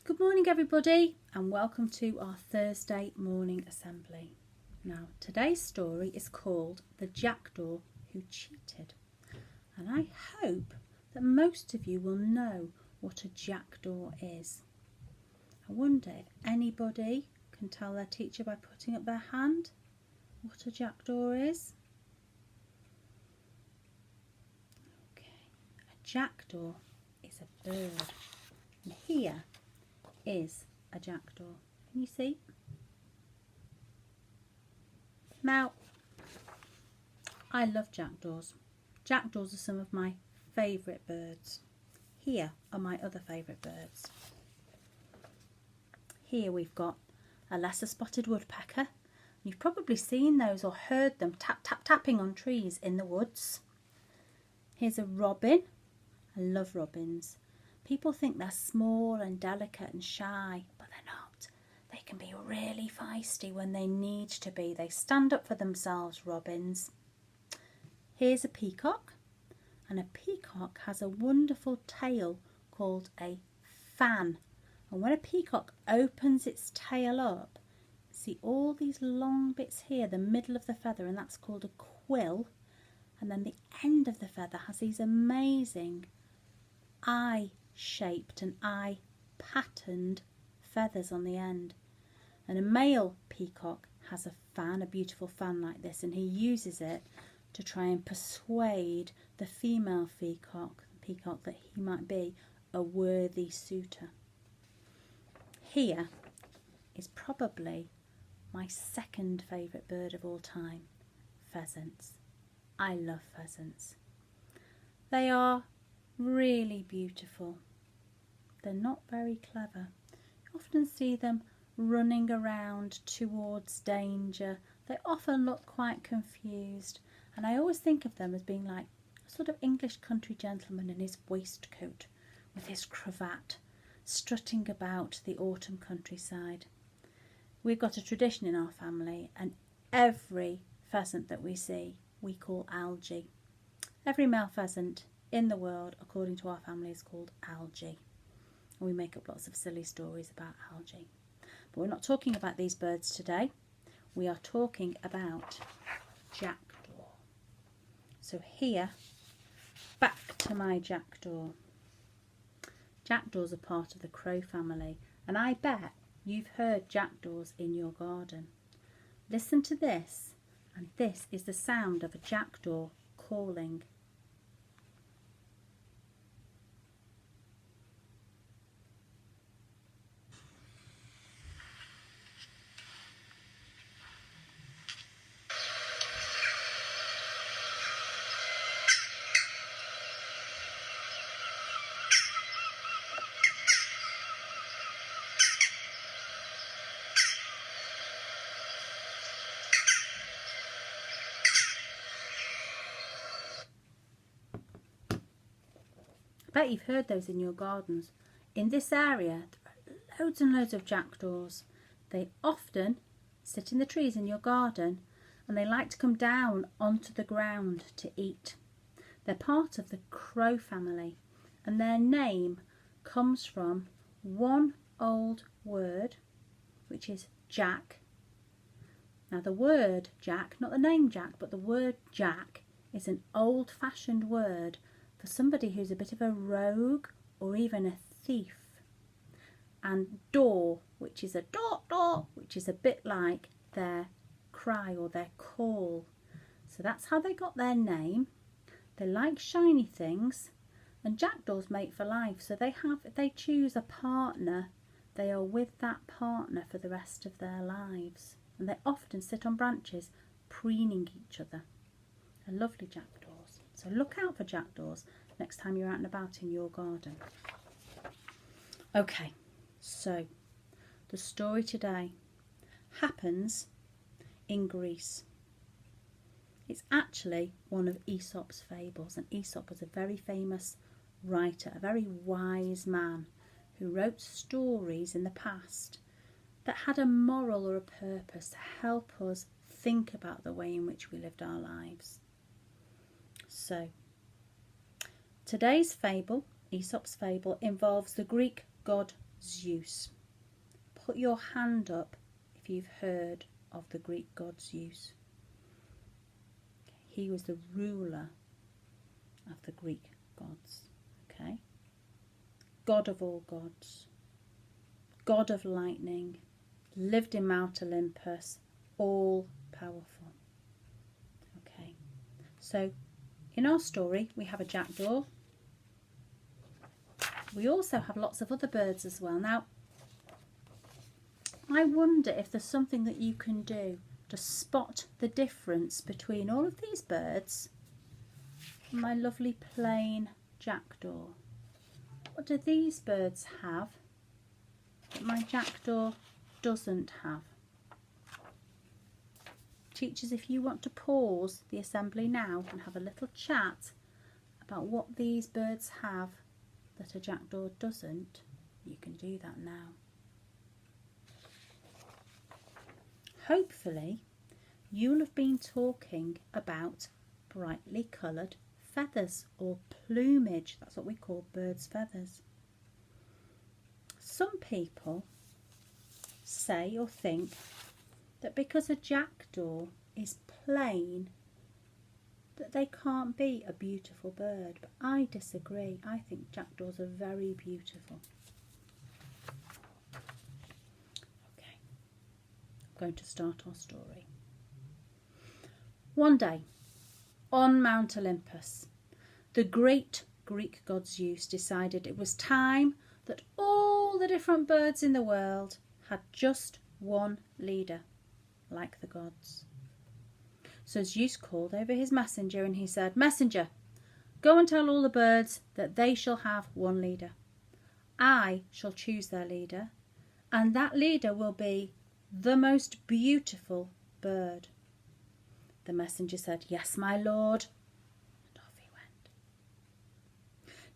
Good morning everybody and welcome to our Thursday morning assembly. Now today's story is called The Jackdaw Who Cheated, and I hope that most of you will know what a jackdaw is. I wonder if anybody can tell their teacher by putting up their hand what a jackdaw is. Okay, a jackdaw is a bird, and here is a jackdaw. Can you see? Now, I love jackdaws. Jackdaws are some of my favourite birds. Here are my other favourite birds. Here we've got a lesser spotted woodpecker. You've probably seen those or heard them tap tap tapping on trees in the woods. Here's a robin. I love robins. People think they're small and delicate and shy, but they're not. They can be really feisty when they need to be. They stand up for themselves, robins. Here's a peacock, and a peacock has a wonderful tail called a fan. And when a peacock opens its tail up, see all these long bits here, the middle of the feather, and that's called a quill. And then the end of the feather has these amazing eye-shaped and eye-patterned feathers on the end. And a male peacock has a fan, a beautiful fan like this, and he uses it to try and persuade the female peacock that he might be a worthy suitor. Here is probably my second favourite bird of all time, pheasants. I love pheasants. They are really beautiful. They're not very clever. You often see them running around towards danger. They often look quite confused, and I always think of them as being like a sort of English country gentleman in his waistcoat with his cravat, strutting about the autumn countryside. We've got a tradition in our family, and every pheasant that we see we call Algy. Every male pheasant in the world, according to our family, is called Algy. And we make up lots of silly stories about Algy. But we're not talking about these birds today. We are talking about jackdaw. So here, back to my jackdaw. Jackdaws are part of the crow family, and I bet you've heard jackdaws in your garden. Listen to this, and this is the sound of a jackdaw calling. I bet you've heard those in your gardens. In this area, there are loads and loads of jackdaws. They often sit in the trees in your garden, and they like to come down onto the ground to eat. They're part of the crow family, and their name comes from one old word, which is Jack. Now the word Jack, not the name Jack, but the word Jack is an old-fashioned word for somebody who's a bit of a rogue or even a thief. And daw, which is a daw daw, which is a bit like their cry or their call. So that's how they got their name. They like shiny things, and jackdaws mate for life. So if they choose a partner, they are with that partner for the rest of their lives. And they often sit on branches preening each other. They're lovely jackdaws. So look out for jackdaws next time you're out and about in your garden. Okay, so the story today happens in Greece. It's actually one of Aesop's fables, and Aesop was a very famous writer, a very wise man who wrote stories in the past that had a moral or a purpose to help us think about the way in which we lived our lives. So, today's fable, Aesop's fable, involves the Greek god Zeus. Put your hand up if you've heard of the Greek god Zeus. He was the ruler of the Greek gods. Okay? God of all gods. God of lightning. Lived in Mount Olympus. All powerful. Okay. So in our story we have a jackdaw. We also have lots of other birds as well. Now, I wonder if there's something that you can do to spot the difference between all of these birds and my lovely plain jackdaw. What do these birds have that my jackdaw doesn't have? Teachers, if you want to pause the assembly now and have a little chat about what these birds have that a jackdaw doesn't, you can do that now. Hopefully you'll have been talking about brightly coloured feathers or plumage. That's what we call birds' feathers. Some people say or think that because a jackdaw is plain that they can't be a beautiful bird, but I disagree. I think jackdaws are very beautiful. Okay, I'm going to start our story. One day, on Mount Olympus, the great Greek god Zeus decided it was time that all the different birds in the world had just one leader, like the gods. So Zeus called over his messenger and he said, "Messenger, go and tell all the birds that they shall have one leader. I shall choose their leader, and that leader will be the most beautiful bird." The messenger said, "Yes, my lord," and off he went.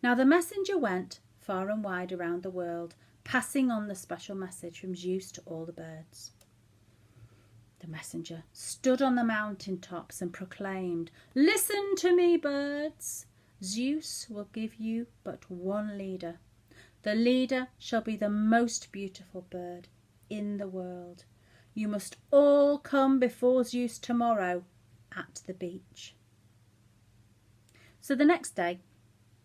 Now the messenger went far and wide around the world, passing on the special message from Zeus to all the birds. The messenger stood on the mountain tops and proclaimed, "Listen to me, birds. Zeus will give you but one leader. The leader shall be the most beautiful bird in the world. You must all come before Zeus tomorrow at the beach." So the next day,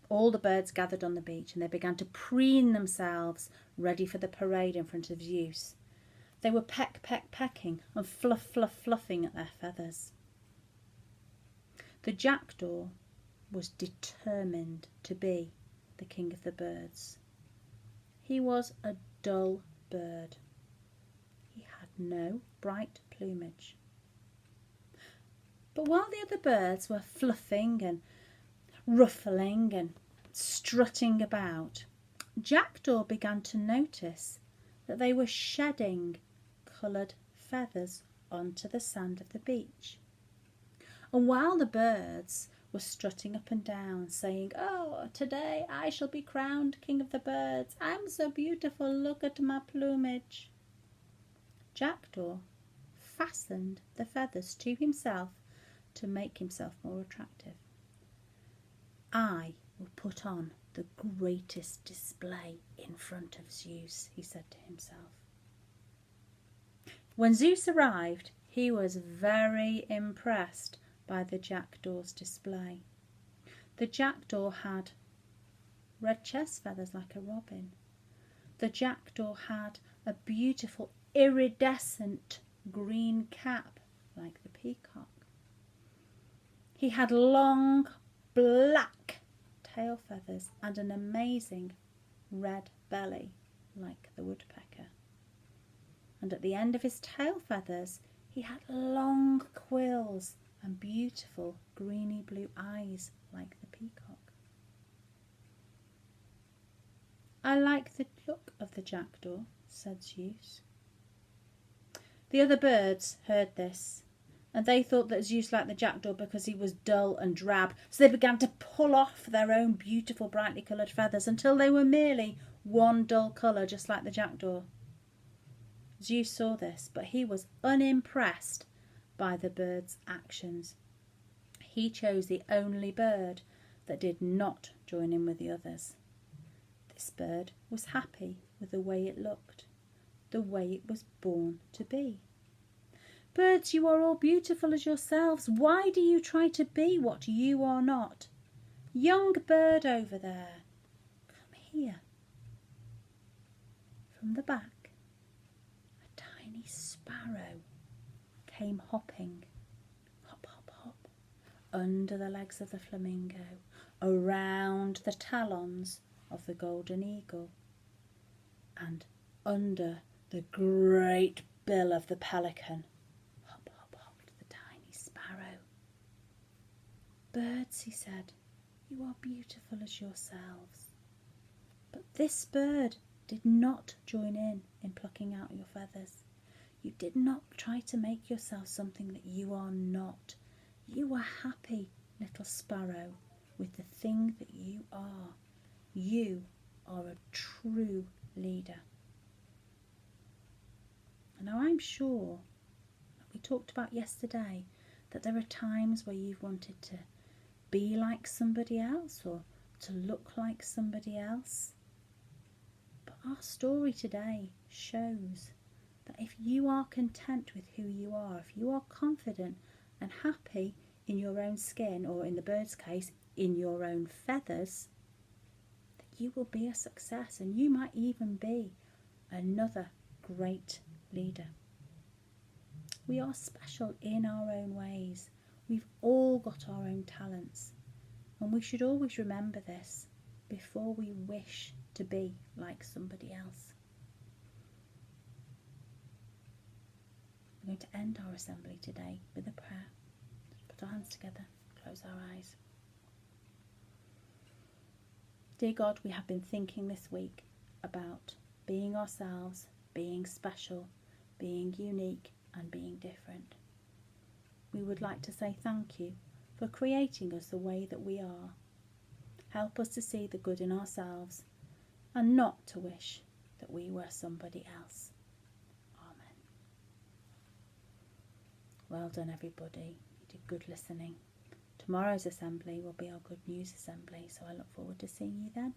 all the birds gathered on the beach and they began to preen themselves ready for the parade in front of Zeus. They were peck, peck, pecking and fluff, fluff, fluffing at their feathers. The jackdaw was determined to be the king of the birds. He was a dull bird. He had no bright plumage. But while the other birds were fluffing and ruffling and strutting about, Jackdaw began to notice that they were shedding coloured feathers onto the sand of the beach. And while the birds were strutting up and down, saying, "Oh, today I shall be crowned king of the birds. I'm so beautiful, look at my plumage," Jackdaw fastened the feathers to himself to make himself more attractive. "I will put on the greatest display in front of Zeus," he said to himself. When Zeus arrived, he was very impressed by the jackdaw's display. The jackdaw had red chest feathers like a robin. The jackdaw had a beautiful iridescent green cap like the peacock. He had long black tail feathers and an amazing red belly like the woodpecker. And at the end of his tail feathers he had long quills and beautiful greeny blue eyes like the peacock. "I like the look of the jackdaw," said Zeus. The other birds heard this, and they thought that Zeus liked the jackdaw because he was dull and drab, so they began to pull off their own beautiful brightly coloured feathers until they were merely one dull colour, just like the jackdaw. Zeus saw this, but he was unimpressed by the bird's actions. He chose the only bird that did not join in with the others. This bird was happy with the way it looked, the way it was born to be. Birds, you are all beautiful as yourselves. Why do you try to be what you are not? Young bird over there, come here. From the back, a tiny sparrow came hopping, hop, hop, hop, under the legs of the flamingo, around the talons of the golden eagle, and under the great bill of the pelican. Hop, hop, hopped the tiny sparrow. Birds, he said, you are beautiful as yourselves. But this bird did not join in plucking out your feathers. You did not try to make yourself something that you are not. You are happy, little sparrow, with the thing that you are. You are a true leader. Now I'm sure, like we talked about yesterday, that there are times where you've wanted to be like somebody else or to look like somebody else. But our story today shows that if you are content with who you are, if you are confident and happy in your own skin, or in the bird's case, in your own feathers, that you will be a success, and you might even be another great leader. We are special in our own ways. We've all got our own talents, and we should always remember this before we wish to be like somebody else. We're going to end our assembly today with a prayer. Put our hands together, close our eyes. Dear God, we have been thinking this week about being ourselves, being special, being unique, and being different. We would like to say thank you for creating us the way that we are. Help us to see the good in ourselves and not to wish that we were somebody else. Amen. Well done, everybody. You did good listening. Tomorrow's assembly will be our Good News assembly, so I look forward to seeing you then.